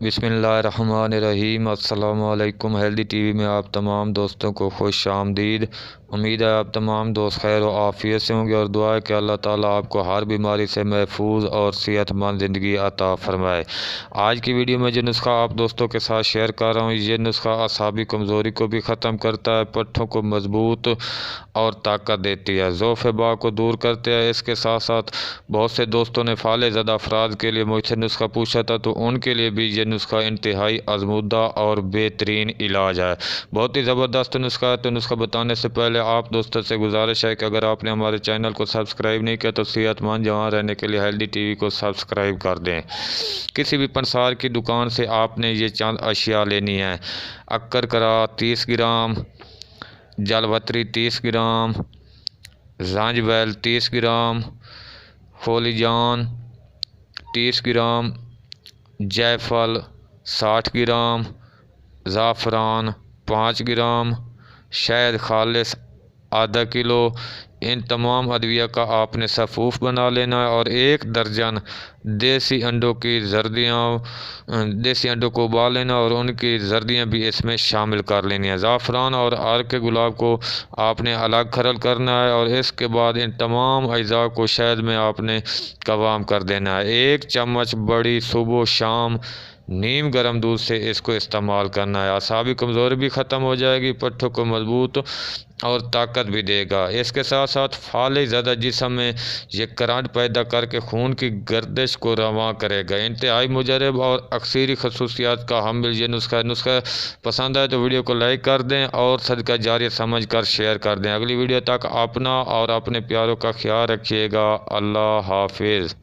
बिस्मिल्लाहिर्रहमानिर्रहीम। अस्सलाम वालेकुम। हेल्दी टीवी में आप तमाम दोस्तों को खुश आमदीद। उम्मीद है आप तमाम दोस्त खैर व आफियत से होंगे और दुआ है कि अल्लाह ताला आपको हर बीमारी से महफूज और सेहतमंद ज़िंदगी अता फरमाए। आज की वीडियो में जो नुस्खा आप दोस्तों के साथ शेयर कर रहा हूँ, ये नुस्खा असाबी कमज़ोरी को भी ख़त्म करता है, पट्ठों को मजबूत और ताकत देती है, ज़ौफ़ बा को दूर करते हैं। इसके साथ साथ बहुत से दोस्तों ने फाले ज़दा अफराद के लिए मुझसे नुस्खा पूछा था, तो उनके लिए भी ये नुस्खा इंतहाई आजमूदा और बेहतरीन इलाज है। बहुत ही ज़बरदस्त नुस्खा है। तो नुस्खा बताने से पहले आप दोस्तों से गुजारिश है कि अगर आपने हमारे चैनल को सब्सक्राइब नहीं किया तो सेहतमंद जवान रहने के लिए हेल्दी टीवी को सब्सक्राइब कर दें। किसी भी पंसार की दुकान से आपने ये चंद अशिया लेनी है। अक्कर करा 30 ग्राम, जलवतरी 30 ग्राम, जांजबैल 30 ग्राम, होली जान 30 ग्राम, जायफल 60 ग्राम, ज़ाफ़रान 5 ग्राम, शहद खालिस आधा किलो। इन तमाम अदविया का आपने सफ़ूफ़ बना लेना है और 1 दर्जन देसी अंडों की देसी अंडों को उबाल लेना और उनकी जर्दियाँ भी इसमें शामिल कर लेनी है। ज़ाफ़रान और अर्क गुलाब को आपने अलग खरल करना है और इसके बाद इन तमाम अज्जा को शहद में आपने कवाम कर देना है। 1 चम्मच बड़ी सुबह शाम नीम गर्म दूध से इसको इस्तेमाल करना है। असाबी कमज़ोरी भी ख़त्म हो जाएगी, पट्ठों को मजबूत और ताकत भी देगा। इसके साथ साथ फाले ज़्यादा जिस्म में ये करंट पैदा करके खून की गर्दिश को रवां करेगा। इंतहाई मुजरब और अक्सरी खसूसियात का हामिल ये नुस्खा पसंद आए तो वीडियो को लाइक कर दें और सदका जारी समझ कर शेयर कर दें। अगली वीडियो तक अपना और अपने प्यारों का ख्याल रखिएगा। अल्लाह हाफिज़।